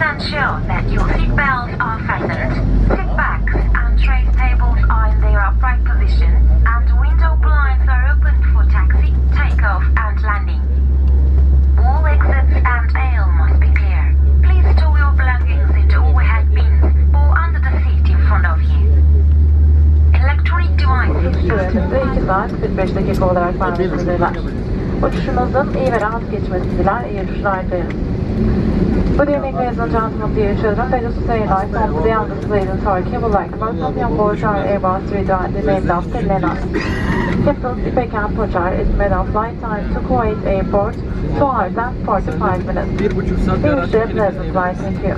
ensure that your seatbelts are fastened. Seat backs and tray tables are in their upright position, and window blinds are open for taxi, takeoff, and landing. All exits and aisle must be clear. Please store your belongings into overhead bins or under the seat in front of you. Electronic devices. Süremizde 2 saat 45 dakika olarak vermektedirler. Uçuşumuzun iyi ve rahat geçmesi diler, iyi uçuşlardayız. Good evening, ladies and gentlemen, dear children. Pegasus Airlines, on behalf of the state of Turkey, would like to welcome you on board our Airbus 320 named after Lenin. Captain İpek Pocar is made of flight time to Kuwait Airport, 2 hours and 45 minutes. We wish you a pleasant flight, thank you.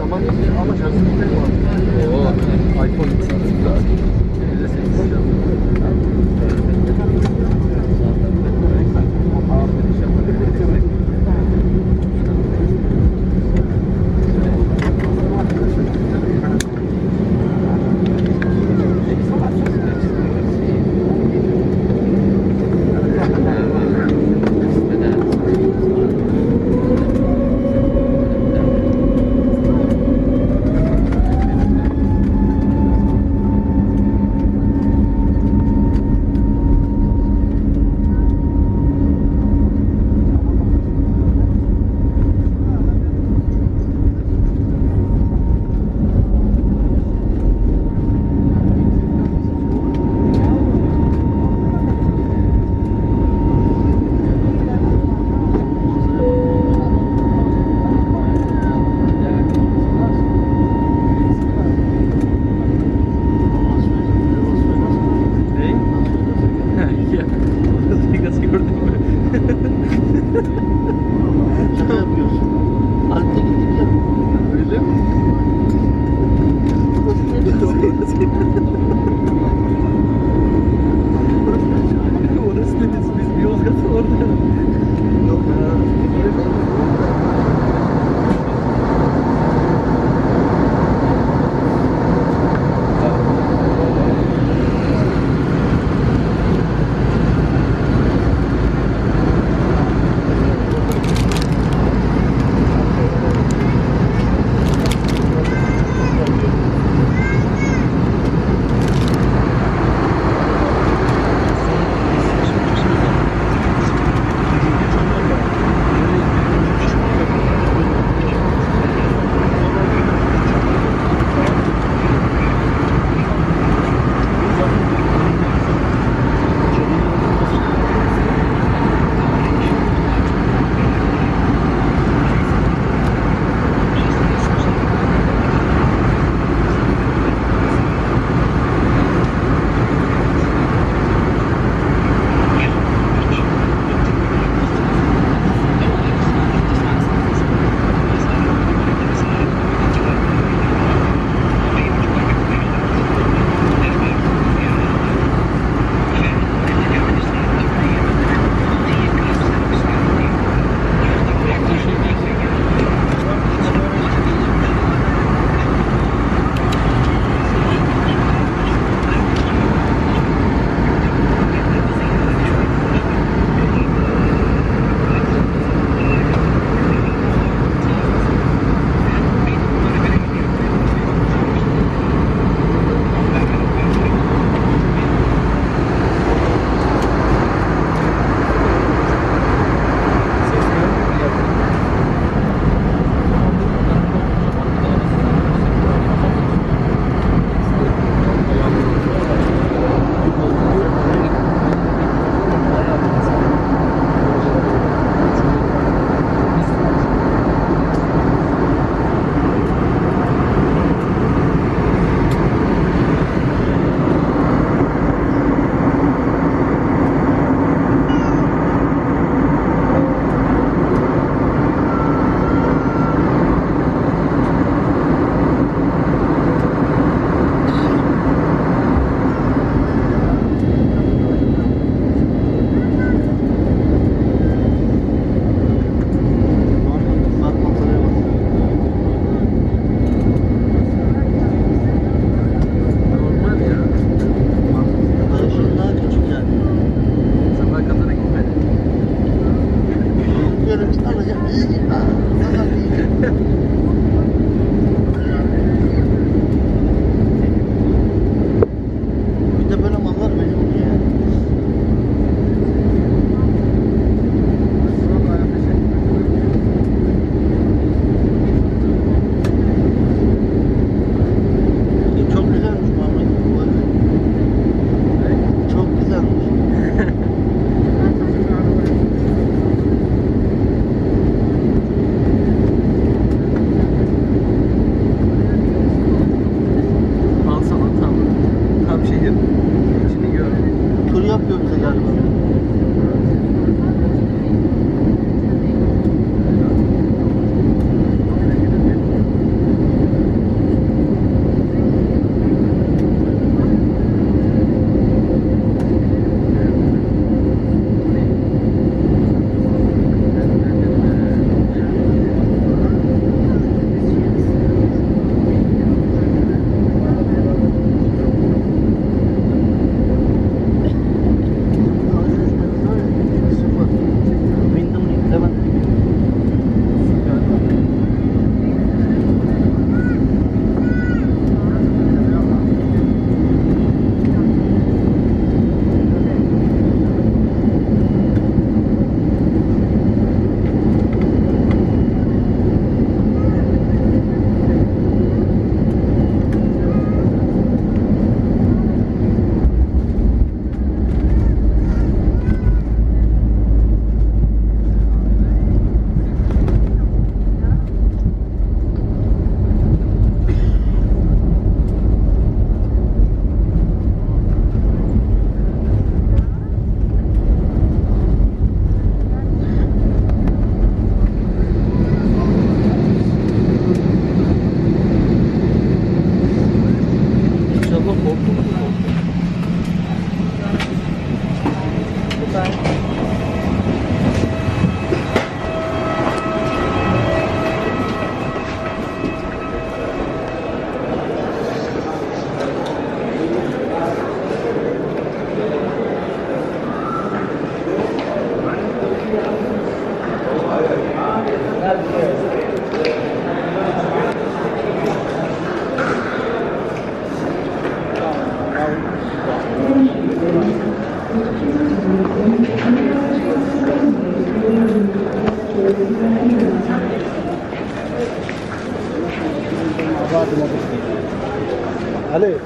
Ali.